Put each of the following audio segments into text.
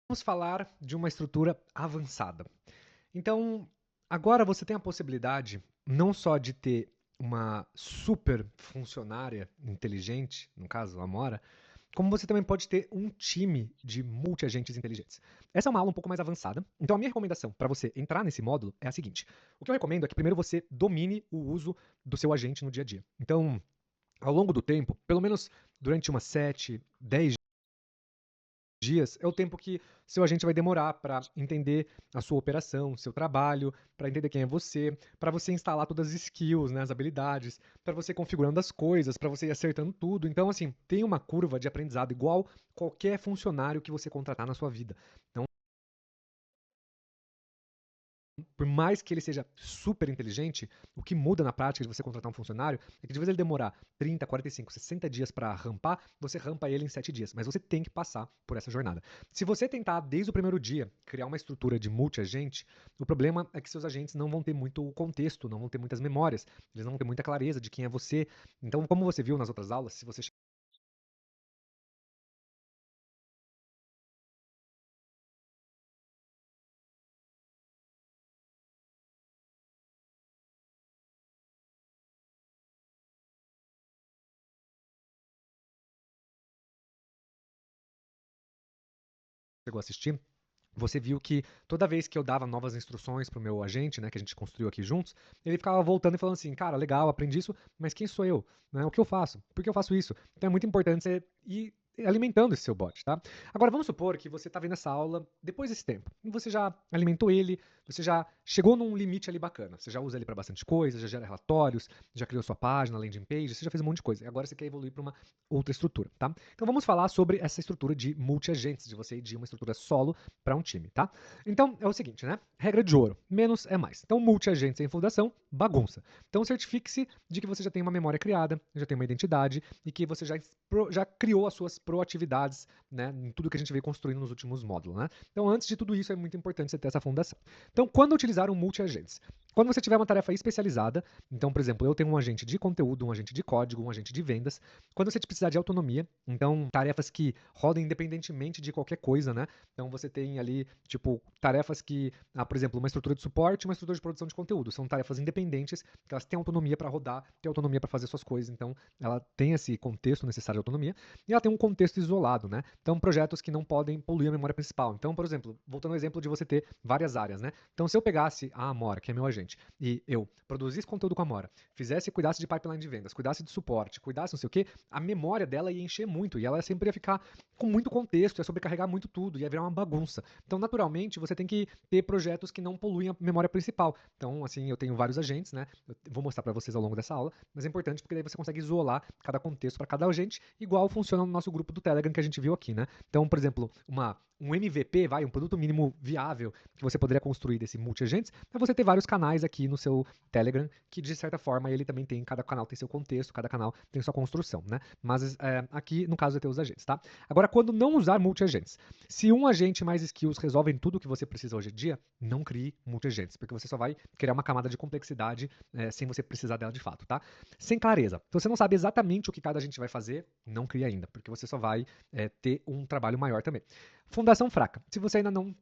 Vamos falar de uma estrutura avançada. Então, agora você tem a possibilidade não só de ter uma super funcionária inteligente, no caso, a Amora, como você também pode ter um time de multi-agentes inteligentes. Essa é uma aula um pouco mais avançada, então a minha recomendação para você entrar nesse módulo é a seguinte. O que eu recomendo é que primeiro você domine o uso do seu agente no dia a dia. Então, ao longo do tempo, pelo menos durante umas 7, 10 dias é o tempo que seu agente vai demorar para entender a sua operação, seu trabalho, para entender quem é você, para você instalar todas as skills, né, as habilidades, para você ir configurando as coisas, para você ir acertando tudo. Então, assim, tem uma curva de aprendizado igual qualquer funcionário que você contratar na sua vida. Então, por mais que ele seja super inteligente, o que muda na prática de você contratar um funcionário é que de vez ele demorar 30, 45, 60 dias para rampar, você rampa ele em 7 dias. Mas você tem que passar por essa jornada. Se você tentar, desde o primeiro dia, criar uma estrutura de multi-agente, o problema é que seus agentes não vão ter muito contexto, não vão ter muitas memórias, eles não vão ter muita clareza de quem é você. Então, como você viu nas outras aulas, se você chegou a assistir, você viu que toda vez que eu dava novas instruções pro meu agente, né, que a gente construiu aqui juntos, ele ficava voltando e falando assim, cara, legal, aprendi isso, mas quem sou eu? Né? O que eu faço? Por que eu faço isso? Então é muito importante você ir alimentando esse seu bot, tá? Agora vamos supor que você tá vendo essa aula depois desse tempo. E você já alimentou ele, você já chegou num limite ali bacana. Você já usa ele para bastante coisa, já gera relatórios, já criou sua página, landing page, você já fez um monte de coisa. E agora você quer evoluir para uma outra estrutura, tá? Então vamos falar sobre essa estrutura de multi-agentes, de você ir de uma estrutura solo para um time, tá? Então é o seguinte, né? Regra de ouro: menos é mais. Então, multi-agentes em fundação, bagunça. Então, certifique-se de que você já tem uma memória criada, já tem uma identidade e que você já criou as suas proatividades, né? Em tudo que a gente veio construindo nos últimos módulos, né? Então, antes de tudo isso, é muito importante você ter essa fundação. Então, quando utilizar um multi-agentes? Quando você tiver uma tarefa especializada, então, por exemplo, eu tenho um agente de conteúdo, um agente de código, um agente de vendas. Quando você precisar de autonomia, então, tarefas que rodem independentemente de qualquer coisa, né? Então você tem ali, tipo, tarefas que, por exemplo, uma estrutura de suporte e uma estrutura de produção de conteúdo. São tarefas independentes, que elas têm autonomia para rodar, têm autonomia para fazer suas coisas. Então, ela tem esse contexto necessário de autonomia e ela tem um contexto isolado, né? Então, projetos que não podem poluir a memória principal. Então, por exemplo, voltando ao exemplo de você ter várias áreas, né? Então, se eu pegasse a Amora, que é meu agente, e eu produzisse conteúdo com a Amora, cuidasse de pipeline de vendas, cuidasse de suporte, cuidasse não sei o quê, a memória dela ia encher muito e ela sempre ia ficar com muito contexto, ia sobrecarregar muito tudo, ia virar uma bagunça. Então, naturalmente, você tem que ter projetos que não poluem a memória principal. Então, assim, eu tenho vários agentes, né? Eu vou mostrar para vocês ao longo dessa aula, mas é importante porque daí você consegue isolar cada contexto para cada agente, igual funciona no nosso grupo do Telegram que a gente viu aqui, né? Então, por exemplo, um MVP, um produto mínimo viável que você poderia construir desse multi-agentes, é você ter vários canais aqui no seu Telegram, que de certa forma ele também tem, cada canal tem seu contexto, cada canal tem sua construção, né? Mas aqui, no caso, é ter os agentes, tá? Agora, quando não usar multi-agentes, se um agente mais skills resolvem tudo o que você precisa hoje em dia, não crie multi-agentes, porque você só vai criar uma camada de complexidade sem você precisar dela de fato, tá? Sem clareza. Se você não sabe exatamente o que cada agente vai fazer, não crie ainda, porque você só vai ter um trabalho maior também. Fundação fraca. Se você ainda não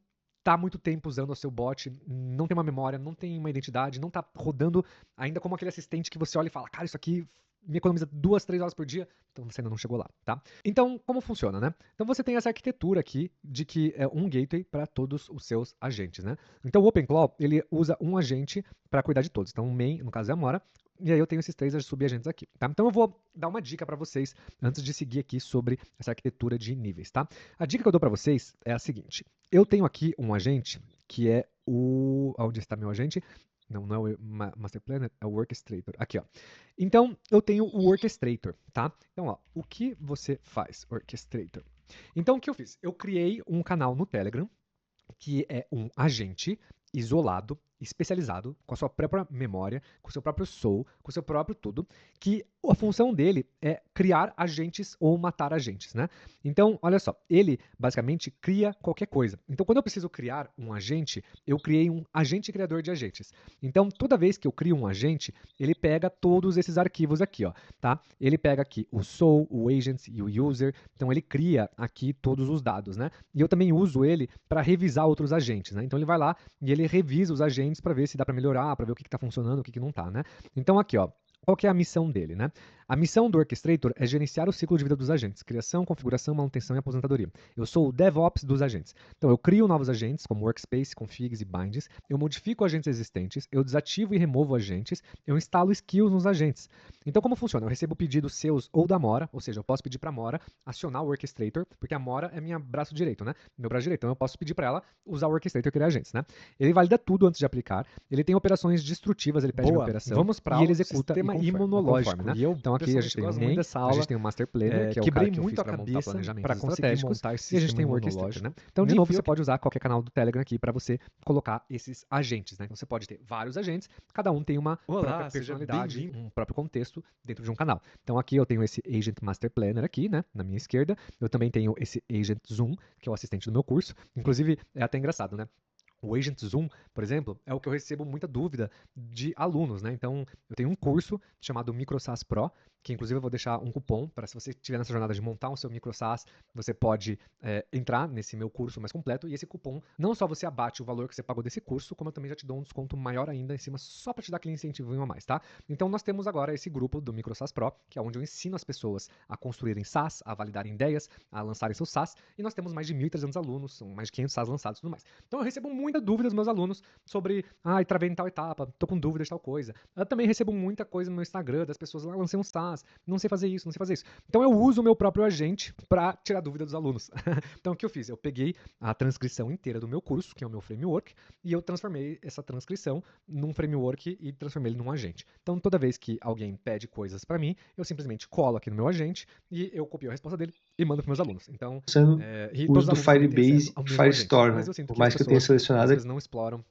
tá há muito tempo usando o seu bot, não tem uma memória, não tem uma identidade, não tá rodando ainda como aquele assistente que você olha e fala, cara, isso aqui me economiza 2, 3 horas por dia, então você ainda não chegou lá, tá? Então, como funciona, né? Então você tem essa arquitetura aqui de que é um gateway para todos os seus agentes, né? Então o OpenClaw, ele usa um agente para cuidar de todos. Então o main, no caso é a Amora, e aí eu tenho esses 3 subagentes aqui, tá? Então eu vou dar uma dica para vocês antes de seguir aqui sobre essa arquitetura de níveis, tá? A dica que eu dou para vocês é a seguinte: eu tenho aqui um agente que é o. Onde está meu agente? Não, não é o Master Planner, é o Orchestrator. Aqui, ó. Então, eu tenho o Orchestrator, tá? Então, ó, o que você faz, Orchestrator? Então, o que eu fiz? Eu criei um canal no Telegram, que é um agente isolado, especializado, com a sua própria memória, com o seu próprio soul, com o seu próprio tudo, que a função dele é criar agentes ou matar agentes, né? Então, olha só, ele basicamente cria qualquer coisa. Então, quando eu preciso criar um agente, eu criei um agente criador de agentes. Então, toda vez que eu crio um agente, ele pega todos esses arquivos aqui, ó, tá? Ele pega aqui o soul, o agent e o user. Então, ele cria aqui todos os dados, né? E eu também uso ele para revisar outros agentes, né? Então, ele vai lá e ele revisa os agentes para ver se dá para melhorar, para ver o que está funcionando, o que não está, né? Então, aqui, ó. Qual que é a missão dele, né? A missão do Orchestrator é gerenciar o ciclo de vida dos agentes, criação, configuração, manutenção e aposentadoria. Eu sou o DevOps dos agentes. Então, eu crio novos agentes, como Workspace, Configs e Binds, eu modifico agentes existentes, eu desativo e removo agentes, eu instalo skills nos agentes. Então, como funciona? Eu recebo pedidos seus ou da Mora, ou seja, eu posso pedir para a Mora acionar o Orchestrator, porque a Mora é minha braço direito, né? Meu braço direito. Então, eu posso pedir para ela usar o Orchestrator e criar agentes, né? Ele valida tudo antes de aplicar, ele tem operações destrutivas, ele pede uma operação, vamos para e ele executa sistema imunológico, né? Então, aqui a gente tem um main, dessa aula, a gente tem um master planner, que é o cara que eu fiz para montar planejamentos para conseguir estratégicos, montar esse e a gente tem sistema o Orchestrator, imunológico. né? Então, de Nem novo, fui você eu pode usar qualquer canal do Telegram aqui para você colocar esses agentes, né? Então, você pode ter vários agentes, cada um tem uma própria personalidade, um próprio contexto dentro de um canal. Então, aqui eu tenho esse Agent Master Planner aqui, né? Na minha esquerda. Eu também tenho esse Agent Zoom, que é o assistente do meu curso. Inclusive, é até engraçado, né? O Agent Zoom, por exemplo, é o que eu recebo muita dúvida de alunos, né? Então, eu tenho um curso chamado MicroSAS Pro, que inclusive eu vou deixar um cupom para se você estiver nessa jornada de montar um seu MicroSAS, você pode entrar nesse meu curso mais completo, e esse cupom, não só você abate o valor que você pagou desse curso, como eu também já te dou um desconto maior ainda em cima, só para te dar aquele incentivo a mais, tá? Então, nós temos agora esse grupo do MicroSAS Pro, que é onde eu ensino as pessoas a construírem SaaS, a validarem ideias, a lançarem seus SaaS, e nós temos mais de 1.300 alunos, são mais de 500 SaaS lançados e tudo mais. Então, eu recebo muita dúvida dos meus alunos sobre, travei em tal etapa, tô com dúvida de tal coisa. Eu também recebo muita coisa no meu Instagram das pessoas lá, lancei um SaaS, não sei fazer isso, não sei fazer isso. Então eu uso o meu próprio agente para tirar dúvida dos alunos. Então o que eu fiz? Eu peguei a transcrição inteira do meu curso, que é o meu framework, e eu transformei essa transcrição num framework e transformei ele num agente. Então toda vez que alguém pede coisas para mim, eu simplesmente colo aqui no meu agente e eu copio a resposta dele e mando para meus alunos. Então, uso do Firebase e Firestore, mas eu sinto por que mais as que eu tenha pessoas, às selecionado. vezes, não exploram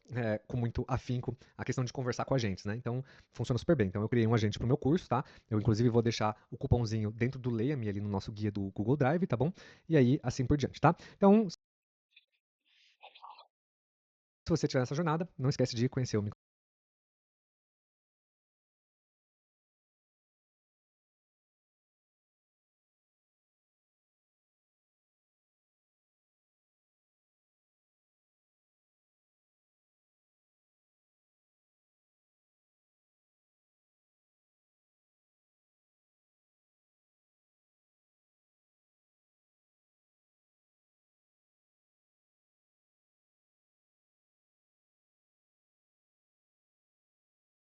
com muito afinco a questão de conversar com agentes, né? Então, funciona super bem. Então, eu criei um agente para o meu curso, tá? Eu, inclusive, vou deixar o cupomzinho dentro do Leia-me ali no nosso guia do Google Drive, tá bom? E aí, assim por diante, tá? Então, se você estiver nessa jornada, não esquece de conhecer o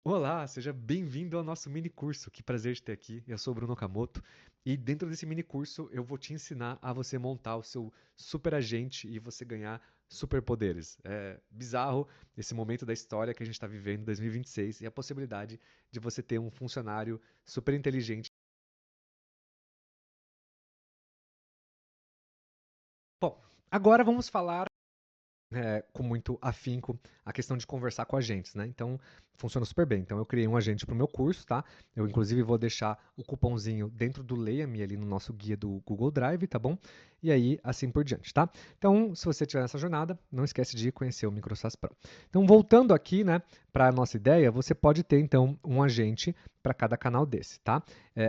Olá, seja bem-vindo ao nosso mini curso. Que prazer te ter aqui. Eu sou o Bruno Okamoto e dentro desse mini curso eu vou te ensinar a você montar o seu super agente e você ganhar superpoderes. É bizarro esse momento da história que a gente está vivendo em 2026 e a possibilidade de você ter um funcionário super inteligente. Bom, agora vamos falar com muito afinco a questão de conversar com agentes, né? Então, funciona super bem. Então, eu criei um agente para o meu curso, tá? Eu, inclusive, vou deixar o cupomzinho dentro do Leia-me ali no nosso guia do Google Drive, tá bom? E aí, assim por diante, tá? Então, se você estiver nessa jornada, não esquece de conhecer o MicroSAS Pro. Então, voltando aqui, né, para a nossa ideia, você pode ter, então, um agente para cada canal desse, tá?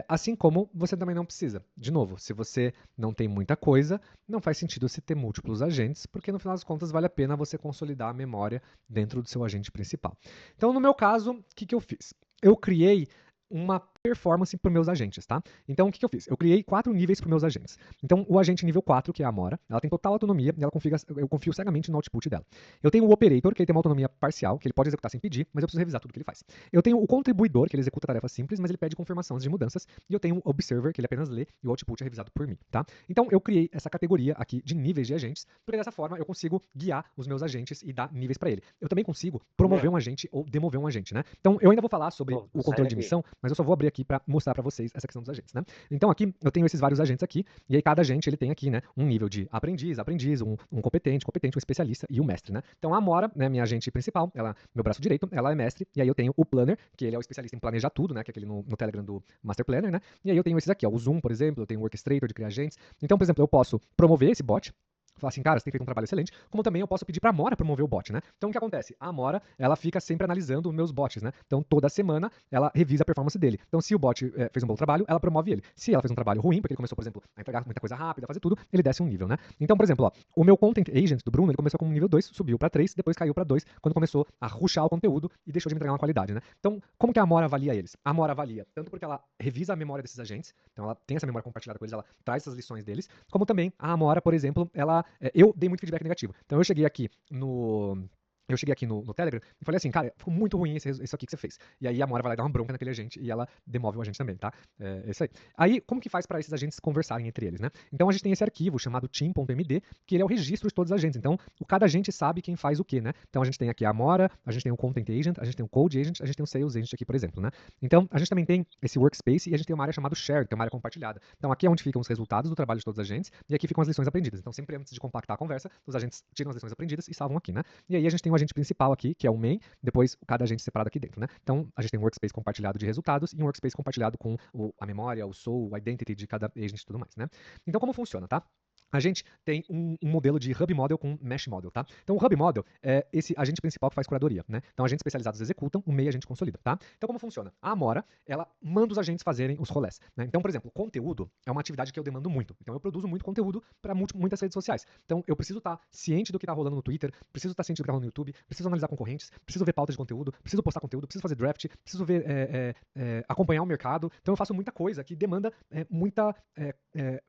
Assim como você também não precisa. De novo, se você não tem muita coisa, não faz sentido você ter múltiplos agentes, porque no final das contas vale a pena você consolidar a memória dentro do seu agente principal. Então, no meu caso, o que eu fiz? Eu criei uma performance para os meus agentes, tá? Então, o que eu fiz? Eu criei 4 níveis para os meus agentes. Então, o agente nível 4, que é a Amora, ela tem total autonomia e eu confio cegamente no output dela. Eu tenho o Operator, que ele tem uma autonomia parcial, que ele pode executar sem pedir, mas eu preciso revisar tudo que ele faz. Eu tenho o Contribuidor, que ele executa tarefas simples, mas ele pede confirmações de mudanças. E eu tenho o Observer, que ele apenas lê e o output é revisado por mim, tá? Então, eu criei essa categoria aqui de níveis de agentes, porque dessa forma eu consigo guiar os meus agentes e dar níveis para ele. Eu também consigo promover um agente ou demover um agente, né? Então, eu ainda vou falar sobre o controle de missão, mas eu só vou abrir aqui aqui para mostrar para vocês essa questão dos agentes, né? Então aqui eu tenho esses vários agentes aqui, e aí cada agente ele tem aqui, né, um nível de aprendiz, um competente, um especialista e um mestre, né? Então a Amora, né, minha agente principal, meu braço direito, ela é mestre, e aí eu tenho o Planner, que ele é o especialista em planejar tudo, né, que é aquele no Telegram do Master Planner, né? E aí eu tenho esses aqui, ó, o Zoom, por exemplo, eu tenho o Orchestrator de criar agentes. Então, por exemplo, eu posso promover esse bot, falar assim, cara, você tem feito um trabalho excelente, como também eu posso pedir pra Amora promover o bot, né? Então o que acontece? A Amora, ela fica sempre analisando os meus bots, né? Então toda semana ela revisa a performance dele. Então se o bot fez um bom trabalho, ela promove ele. Se ela fez um trabalho ruim, porque ele começou, por exemplo, a entregar muita coisa rápida, a fazer tudo, ele desce um nível, né? Então, por exemplo, ó, o meu Content Agent do Bruno, ele começou com um nível 2, subiu pra 3, depois caiu pra 2, quando começou a rushar o conteúdo e deixou de me entregar uma qualidade, né? Então, como que a Amora avalia eles? A Amora avalia tanto porque ela revisa a memória desses agentes, então ela tem essa memória compartilhada com eles, ela traz essas lições deles, como também a Amora, por exemplo, eu dei muito feedback negativo. Então eu cheguei aqui no Telegram e falei assim, cara, ficou muito ruim isso aqui que você fez. E aí a Amora vai lá e dá uma bronca naquele agente e ela demove o agente também, tá? É isso aí. Aí, como que faz para esses agentes conversarem entre eles, né? Então a gente tem esse arquivo chamado team.md, que ele é o registro de todos os agentes. Então, cada agente sabe quem faz o quê, né? Então a gente tem aqui a Amora, a gente tem o Content Agent, a gente tem o Code Agent, a gente tem o Sales Agent aqui, por exemplo, né? Então, a gente também tem esse Workspace e a gente tem uma área chamada Shared, que é uma área compartilhada. Então, aqui é onde ficam os resultados do trabalho de todos os agentes e aqui ficam as lições aprendidas. Então, sempre antes de compactar a conversa, os agentes tiram as lições aprendidas e salvam aqui, né? E aí a gente tem o agente principal aqui, que é o main, depois cada agente separado aqui dentro, né? Então, a gente tem um workspace compartilhado de resultados e um workspace compartilhado com a memória, o soul, o identity de cada agent e tudo mais, né? Então, como funciona, tá? A gente tem um modelo de Hub Model com Mesh Model, tá? Então, o Hub Model é esse agente principal que faz curadoria, né? Então, agentes especializados executam, o MEI a gente consolida, tá? Então, como funciona? A Amora, ela manda os agentes fazerem os rolés, né? Então, por exemplo, conteúdo é uma atividade que eu demando muito. Então, eu produzo muito conteúdo para muitas redes sociais. Então, eu preciso estar ciente do que está rolando no Twitter, preciso estar ciente do que está rolando no YouTube, preciso analisar concorrentes, preciso ver pauta de conteúdo, preciso postar conteúdo, preciso fazer draft, preciso ver acompanhar o mercado. Então, eu faço muita coisa que demanda muita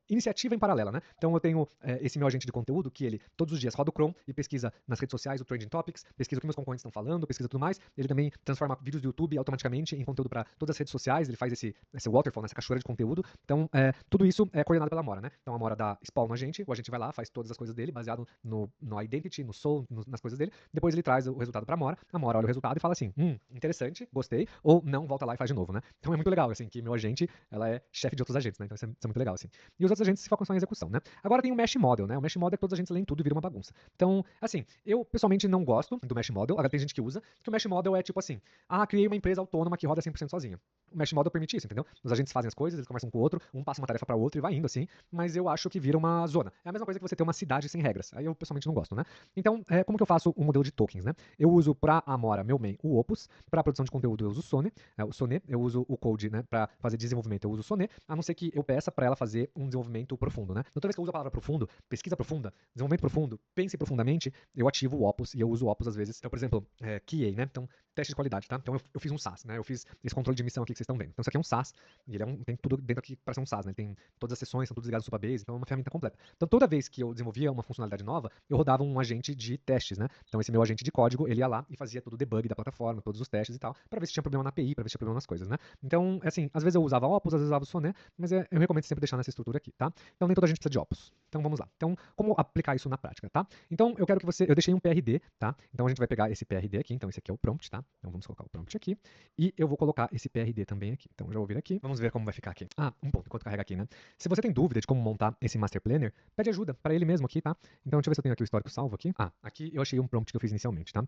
iniciativa em paralela, né? Então, eu tenho esse meu agente de conteúdo que ele todos os dias roda o Chrome e pesquisa nas redes sociais o Trending Topics, pesquisa o que meus concorrentes estão falando, pesquisa tudo mais. Ele também transforma vídeos do YouTube automaticamente em conteúdo para todas as redes sociais. Ele faz esse waterfall, essa cachoeira de conteúdo. Então, tudo isso é coordenado pela Amora, né? Então, a Amora dá spawn no agente, o agente vai lá, faz todas as coisas dele, baseado no identity, no soul, nas coisas dele. Depois ele traz o resultado pra Amora. A Amora olha o resultado e fala assim, interessante, gostei, ou não, volta lá e faz de novo, né? Então, é muito legal, assim, que meu agente, ela é chefe de outros agentes, né? Então, isso é muito legal, assim. E os outros agentes se focam só em execução, né? Agora tem o Mesh Model, né? O Mesh Model é que todos os agentes leem tudo e vira uma bagunça. Então, assim, eu pessoalmente não gosto do Mesh Model, agora tem gente que usa, que o Mesh Model é tipo assim, criei uma empresa autônoma que roda 100% sozinha. O Mesh Model permite isso, entendeu? Os agentes fazem as coisas, eles conversam com o outro, um passa uma tarefa para o outro e vai indo assim, mas eu acho que vira uma zona. É a mesma coisa que você ter uma cidade sem regras. Aí eu pessoalmente não gosto, né? Então, como que eu faço o modelo de tokens, né? Eu uso pra Amora, meu main, o Opus, pra produção de conteúdo eu uso o Sonnet, eu uso o Code, né, pra fazer desenvolvimento eu uso o Sonnet, a não ser que eu peça pra ela fazer um desenvolvimento profundo, né? Então, toda vez que eu uso a palavra profundo, pesquisa profunda, desenvolvimento profundo, pense profundamente, eu ativo o Opus e eu uso o Opus às vezes. Então, por exemplo, QA, né? Então, teste de qualidade, tá? Então eu fiz um SaaS, né? Eu fiz esse controle de emissão aqui que vocês estão vendo. Então isso aqui é um SaaS, e ele tem tudo dentro aqui para ser um SaaS, né? Ele tem todas as sessões, são todas ligadas no Supabase, então é uma ferramenta completa. Então toda vez que eu desenvolvia uma funcionalidade nova, eu rodava um agente de testes, né? Então esse meu agente de código, ele ia lá e fazia todo o debug da plataforma, todos os testes e tal, para ver se tinha problema na API, para ver se tinha problema nas coisas, né? Então, assim, às vezes eu usava Opus, às vezes eu usava o Sonnet, mas eu recomendo sempre deixar nessa estrutura aqui, tá? Então nem toda a gente precisa de Opus. Então vamos lá. Então, como aplicar isso na prática, tá? Então eu quero que eu deixei um PRD, tá? Então a gente vai pegar esse PRD aqui, então esse aqui é o prompt, tá? Então vamos colocar o prompt aqui. E eu vou colocar esse PRD também aqui. Então já vou vir aqui. Vamos ver como vai ficar aqui. Um ponto enquanto carrega aqui, né? Se você tem dúvida de como montar esse Master Planner, pede ajuda para ele mesmo aqui, tá? Então deixa eu ver se eu tenho aqui o histórico salvo aqui. Aqui eu achei um prompt que eu fiz inicialmente, tá?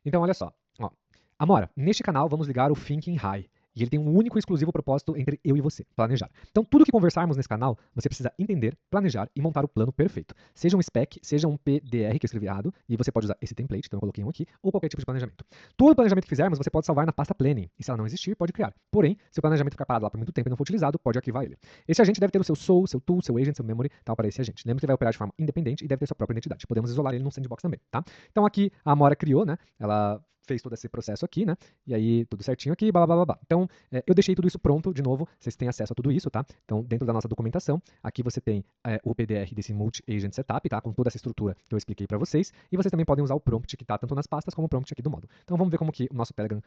Então olha só. Amora, neste canal vamos ligar o Thinking High. E ele tem um único e exclusivo propósito entre eu e você, planejar. Então, tudo que conversarmos nesse canal, você precisa entender, planejar e montar o plano perfeito. Seja um spec, seja um PDR que eu escrevi errado, e você pode usar esse template, então eu coloquei um aqui, ou qualquer tipo de planejamento. Todo planejamento que fizermos, você pode salvar na pasta Planning, e se ela não existir, pode criar. Porém, se o planejamento ficar parado lá por muito tempo e não for utilizado, pode arquivar ele. Esse agente deve ter o seu soul, seu tool, seu agent, seu memory, tal, para esse agente. Lembre que ele vai operar de forma independente e deve ter sua própria identidade. Podemos isolar ele num sandbox também, tá? Então aqui a Amora criou, né? Ela fez todo esse processo aqui, né? E aí, tudo certinho aqui, blá, blá, blá, blá. Então, eu deixei tudo isso pronto, de novo, vocês têm acesso a tudo isso, tá? Então, dentro da nossa documentação, aqui você tem o PDR desse Multi-Agent Setup, tá? Com toda essa estrutura que eu expliquei para vocês. E vocês também podem usar o prompt que tá tanto nas pastas como o prompt aqui do módulo. Então, vamos ver como que o nosso Telegram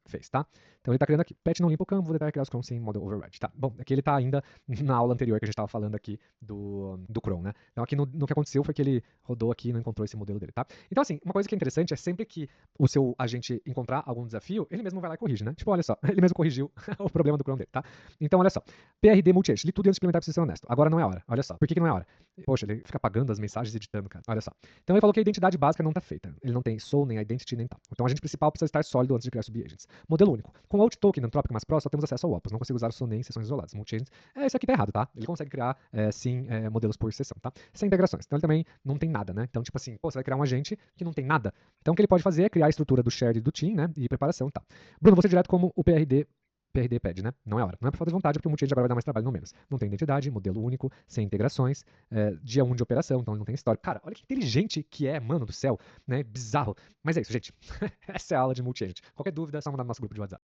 fez, tá? Então, ele tá criando aqui, patch não limpa o campo, vou tentar criar os Chrome sem model override, tá? Bom, aqui ele tá ainda na aula anterior que a gente tava falando aqui do Chrome, né? Então, aqui no que aconteceu foi que ele rodou aqui e não encontrou esse modelo dele, tá? Então, assim, uma coisa que é interessante é sempre que o seu a gente encontrar algum desafio, ele mesmo vai lá e corrige, né? Tipo, olha só, ele mesmo corrigiu o problema do Chrome dele, tá? Então, olha só. PRD multi-agent, li tudo antes de implementar, pra ser honesto. Agora não é a hora, olha só. Por que não é a hora? Poxa, ele fica apagando as mensagens e editando, cara. Olha só. Então ele falou que a identidade básica não tá feita. Ele não tem soul, nem identity, nem tal. Então o agente principal precisa estar sólido antes de criar subagents. Modelo único. Com o out token Anthropic mais Pro, só temos acesso ao Opus. Não consigo usar o soul nem em sessões isoladas. Multi-agent. Esse aqui tá errado, tá? Ele consegue criar, sim, modelos por sessão, tá? Sem integrações. Então ele também não tem nada, né? Então, tipo assim, pô, você vai criar um agente que não tem nada. Então o que ele pode fazer é criar a estrutura do shared do team, né? E preparação e tal. Bruno, você direto como o PRD pede, né? Não é hora. Não é por falta de vontade, porque o multi-agent agora vai dar mais trabalho, não menos. Não tem identidade, modelo único, sem integrações, dia 1 de operação, então ele não tem história. Cara, olha que inteligente que é, mano do céu, né? Bizarro. Mas é isso, gente. Essa é a aula de multi-agent. Qualquer dúvida, é só mandar no nosso grupo de WhatsApp.